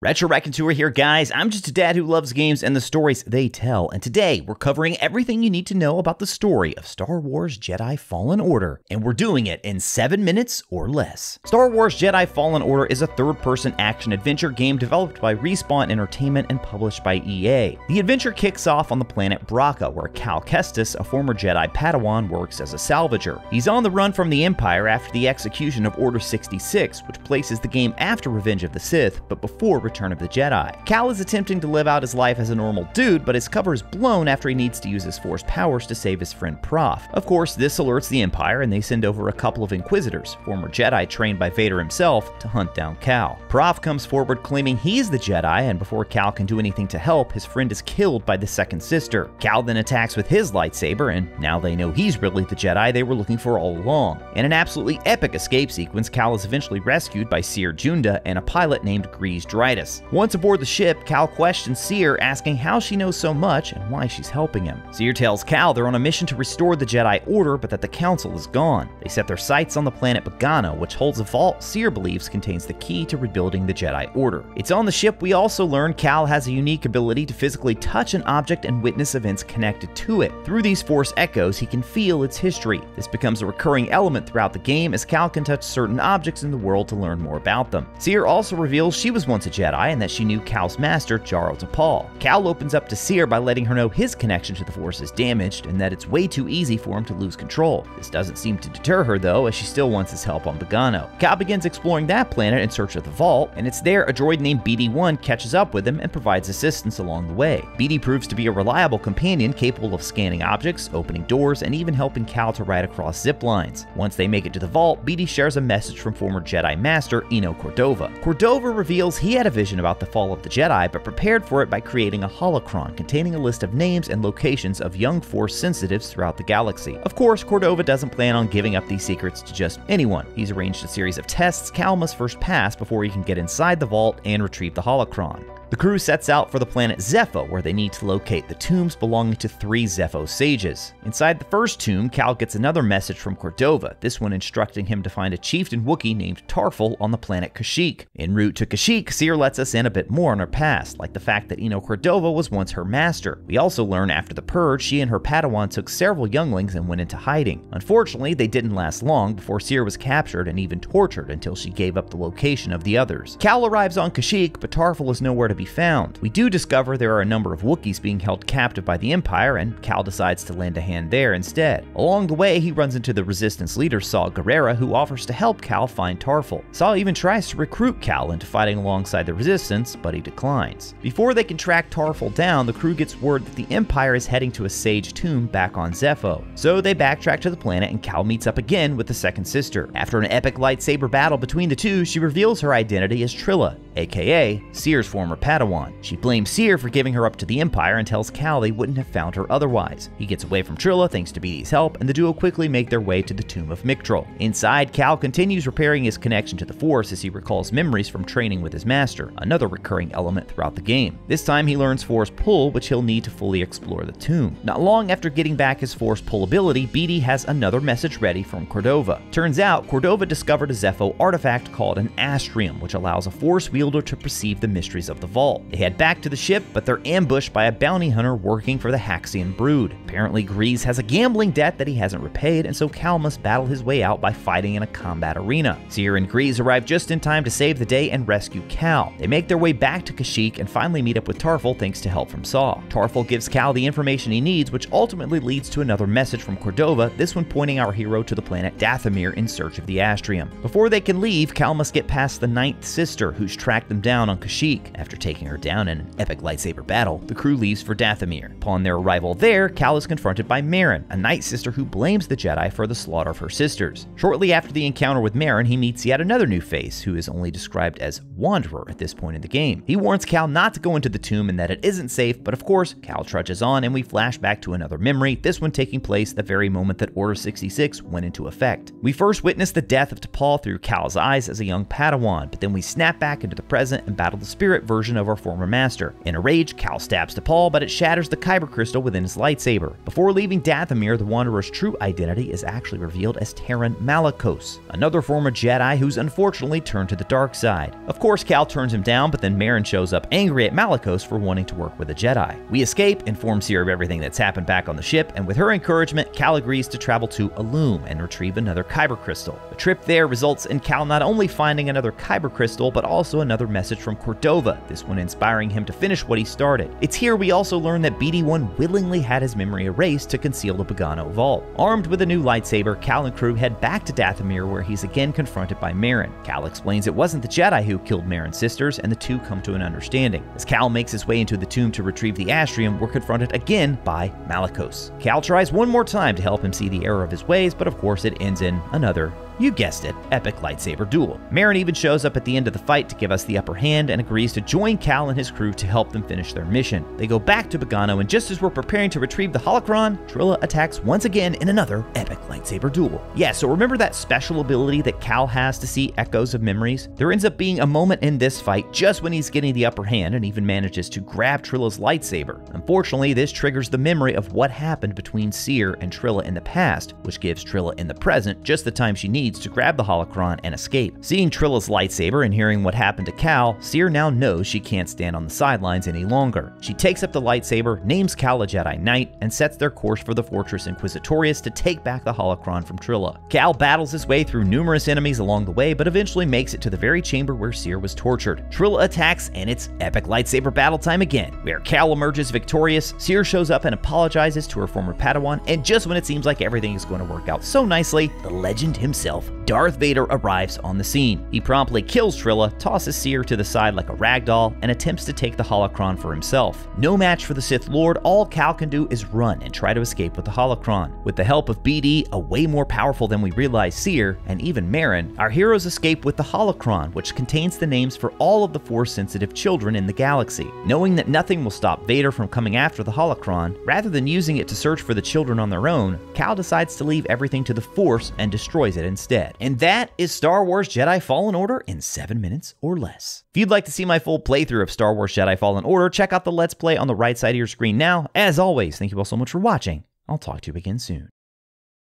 RetroRaconteur here, guys. I'm just a dad who loves games and the stories they tell, and today we're covering everything you need to know about the story of Star Wars Jedi Fallen Order, and we're doing it in 7 minutes or less. Star Wars Jedi Fallen Order is a third-person action-adventure game developed by Respawn Entertainment and published by EA. The adventure kicks off on the planet Bracca, where Cal Kestis, a former Jedi Padawan, works as a salvager. He's on the run from the Empire after the execution of Order 66, which places the game after Revenge of the Sith, but before Return of the Jedi. Cal is attempting to live out his life as a normal dude, but his cover is blown after he needs to use his Force powers to save his friend Prof. Of course, this alerts the Empire, and they send over a couple of Inquisitors, former Jedi trained by Vader himself, to hunt down Cal. Prof comes forward claiming he's the Jedi, and before Cal can do anything to help, his friend is killed by the second sister. Cal then attacks with his lightsaber, and now they know he's really the Jedi they were looking for all along. In an absolutely epic escape sequence, Cal is eventually rescued by Cere Junda and a pilot named Grease Dritus. Once aboard the ship, Cal questions Cere, asking how she knows so much and why she's helping him. Cere tells Cal they're on a mission to restore the Jedi Order, but that the Council is gone. They set their sights on the planet Bogano, which holds a vault Cere believes contains the key to rebuilding the Jedi Order. It's on the ship we also learn Cal has a unique ability to physically touch an object and witness events connected to it. Through these Force echoes, he can feel its history. This becomes a recurring element throughout the game, as Cal can touch certain objects in the world to learn more about them. Cere also reveals she was once a Jedi and that she knew Cal's master, Jaro Tapal. Cal opens up to Cere by letting her know his connection to the Force is damaged and that it's way too easy for him to lose control. This doesn't seem to deter her though, as she still wants his help on Bogano. Cal begins exploring that planet in search of the vault, and it's there a droid named BD-1 catches up with him and provides assistance along the way. BD proves to be a reliable companion capable of scanning objects, opening doors, and even helping Cal to ride across zip lines. Once they make it to the vault, BD shares a message from former Jedi Master Eno Cordova. Cordova reveals he had a vision about the fall of the Jedi, but prepared for it by creating a holocron containing a list of names and locations of young Force sensitives throughout the galaxy. Of course, Cordova doesn't plan on giving up these secrets to just anyone. He's arranged a series of tests Cal must first pass before he can get inside the vault and retrieve the holocron. The crew sets out for the planet Zepho, where they need to locate the tombs belonging to 3 Zepho sages. Inside the first tomb, Cal gets another message from Cordova, this one instructing him to find a chieftain Wookiee named Tarful on the planet Kashyyyk. En route to Kashyyyk, Cere lets us in a bit more on her past, like the fact that Eno Cordova was once her master. We also learn after the purge, she and her Padawan took several younglings and went into hiding. Unfortunately, they didn't last long before Cere was captured and even tortured until she gave up the location of the others. Cal arrives on Kashyyyk, but Tarful is nowhere to be found. We do discover there are a number of Wookiees being held captive by the Empire, and Cal decides to lend a hand there instead. Along the way, he runs into the Resistance leader Saw Gerrera, who offers to help Cal find Tarful. Saw even tries to recruit Cal into fighting alongside the Resistance, but he declines. Before they can track Tarful down, the crew gets word that the Empire is heading to a sage tomb back on Zepho. So they backtrack to the planet, and Cal meets up again with the second sister. After an epic lightsaber battle between the two, she reveals her identity as Trilla, aka Cere's former Padawan. She blames Cere for giving her up to the Empire and tells Cal they wouldn't have found her otherwise. He gets away from Trilla thanks to BD's help, and the duo quickly make their way to the tomb of Mictrol. Inside, Cal continues repairing his connection to the Force as he recalls memories from training with his master, another recurring element throughout the game. This time he learns Force Pull, which he'll need to fully explore the tomb. Not long after getting back his Force Pull ability, BD has another message ready from Cordova. Turns out, Cordova discovered a Zepho artifact called an Astrium, which allows a Force wielder to perceive the mysteries of the vault. They head back to the ship, but they're ambushed by a bounty hunter working for the Haxian Brood. Apparently, Grease has a gambling debt that he hasn't repaid, and so Cal must battle his way out by fighting in a combat arena. Cere and Grease arrive just in time to save the day and rescue Cal. They make their way back to Kashyyyk and finally meet up with Tarful thanks to help from Saw. Tarful gives Cal the information he needs, which ultimately leads to another message from Cordova, this one pointing our hero to the planet Dathomir in search of the Astrium. Before they can leave, Cal must get past the 9th sister, who's tracked them down on Kashyyyk. After taking her down in an epic lightsaber battle, the crew leaves for Dathomir. Upon their arrival there, Cal is confronted by Merrin, a Night Sister who blames the Jedi for the slaughter of her sisters. Shortly after the encounter with Merrin, he meets yet another new face, who is only described as Wanderer at this point in the game. He warns Cal not to go into the tomb and that it isn't safe, but of course, Cal trudges on and we flash back to another memory, this one taking place the very moment that Order 66 went into effect. We first witness the death of Tapal through Cal's eyes as a young Padawan, but then we snap back into the present and battle the spirit version of our former master. In a rage, Cal stabs T'Pol, but it shatters the kyber crystal within his lightsaber. Before leaving Dathomir, the Wanderer's true identity is actually revealed as Terran Malicos, another former Jedi who's unfortunately turned to the dark side. Of course, Cal turns him down, but then Merrin shows up angry at Malicos for wanting to work with a Jedi. We escape, inform Cere of everything that's happened back on the ship, and with her encouragement, Cal agrees to travel to Illume and retrieve another kyber crystal. The trip there results in Cal not only finding another kyber crystal, but also another message from Cordova, this one inspiring him to finish what he started. It's here we also learn that BD-1 willingly had his memory erased to conceal the Bogano vault. Armed with a new lightsaber, Cal and crew head back to Dathomir, where he's again confronted by Merrin. Cal explains it wasn't the Jedi who killed Merrin's sisters, and the two come to an understanding. As Cal makes his way into the tomb to retrieve the Astrium, we're confronted again by Malicos. Cal tries one more time to help him see the error of his ways, but of course it ends in another, you guessed it, epic lightsaber duel. Merrin even shows up at the end of the fight to give us the upper hand and agrees to join Cal and his crew to help them finish their mission. They go back to Bogano, and just as we're preparing to retrieve the holocron, Trilla attacks once again in another epic lightsaber duel. Yeah, so remember that special ability that Cal has to see echoes of memories? There ends up being a moment in this fight just when he's getting the upper hand and even manages to grab Trilla's lightsaber. Unfortunately, this triggers the memory of what happened between Cere and Trilla in the past, which gives Trilla in the present just the time she needs to grab the holocron and escape. Seeing Trilla's lightsaber and hearing what happened to Cal, Cere now knows she can't stand on the sidelines any longer. She takes up the lightsaber, names Cal a Jedi Knight, and sets their course for the Fortress Inquisitorius to take back the holocron from Trilla. Cal battles his way through numerous enemies along the way, but eventually makes it to the very chamber where Cere was tortured. Trilla attacks, and it's epic lightsaber battle time again, where Cal emerges victorious. Cere shows up and apologizes to her former Padawan, and just when it seems like everything is going to work out so nicely, the legend himself, Darth Vader, arrives on the scene. He promptly kills Trilla, tosses Cere to the side like a ragdoll, and attempts to take the holocron for himself. No match for the Sith Lord, all Cal can do is run and try to escape with the holocron. With the help of BD, a way more powerful than we realize Cere, and even Merrin, our heroes escape with the holocron, which contains the names for all of the Force-sensitive children in the galaxy. Knowing that nothing will stop Vader from coming after the holocron, rather than using it to search for the children on their own, Cal decides to leave everything to the Force and destroys it instead. And that is Star Wars Jedi Fallen Order in 7 minutes or less. If you'd like to see my full playthrough of Star Wars Jedi Fallen Order, check out the Let's Play on the right side of your screen now. As always, thank you all so much for watching. I'll talk to you again soon.